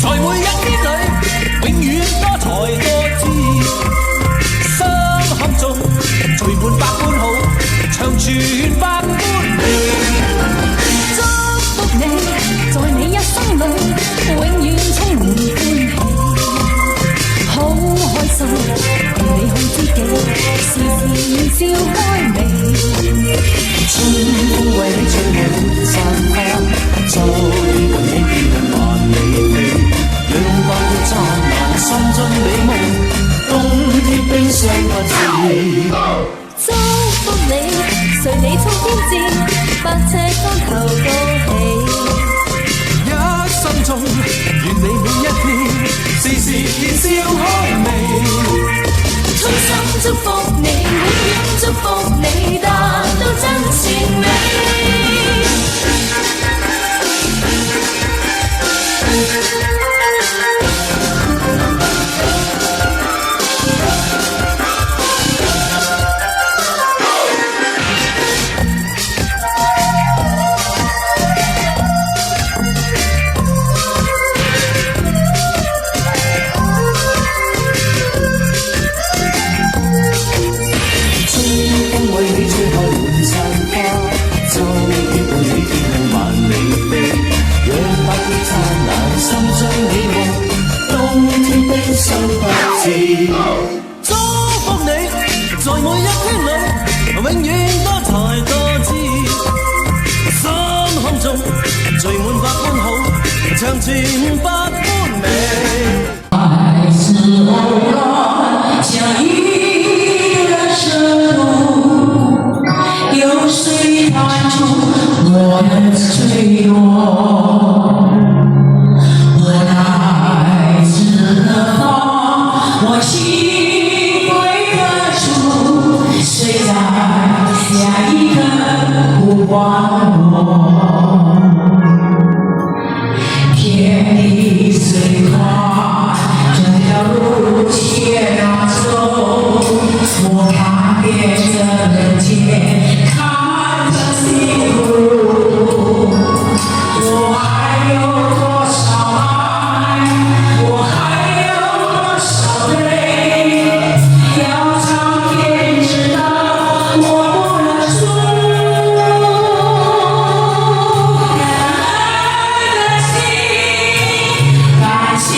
在每一天裏，永遠多才多姿。心坎中聚滿百般好，長存百般美。祝福你，在你一生裏，永遠充滿歡喜。好開心，共你好知己，時時笑開眉。春風為你吹滿散花，秋天共你變人萬里飛。陽光的燦爛，心中美夢，冬天冰霜不至。祝福你，隨你衝天志，百尺竿頭高起。一生中，願你每一天，時時笑開眉。衷心祝福你，永遠祝福你，達到真善美。祝福你，在每一天裏，永遠多才多姿。心坎中聚滿百般好，長存百般美。爱是偶然，像一个蛇毒，有谁弹出我的脆弱？我的爱是何方？我心归何处？谁在下一刻呼唤我？天地虽宽，这条路且难走。我看遍这人间，看着幸福。我还有多少爱？我还有多少泪？要苍天知道，我不能输。感恩的心，感谢。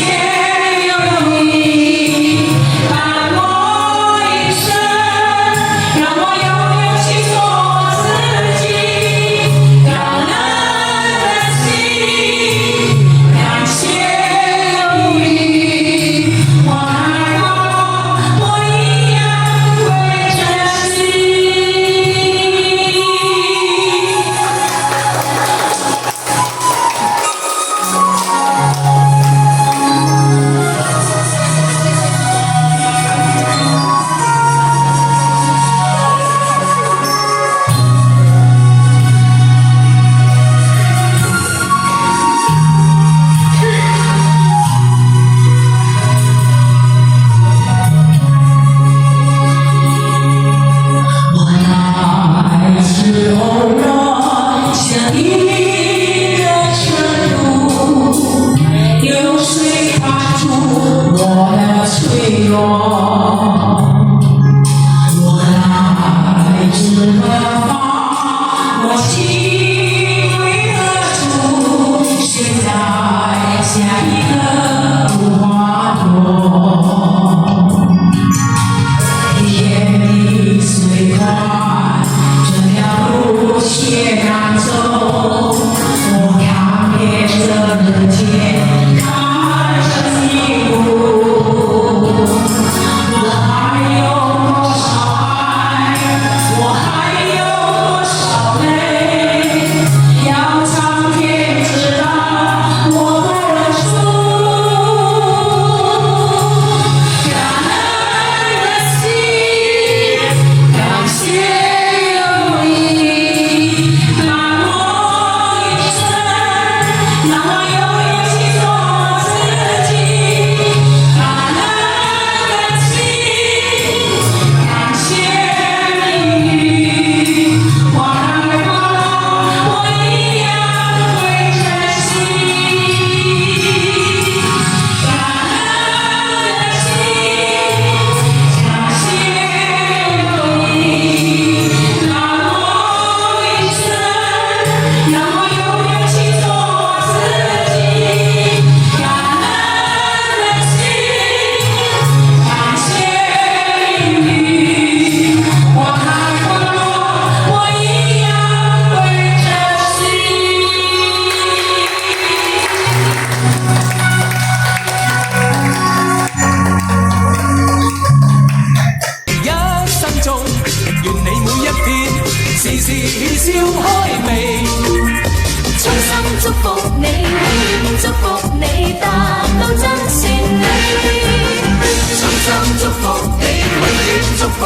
笑開眉。衷心祝福你，永遠祝福你，達到真善美。衷心祝福你，永遠祝福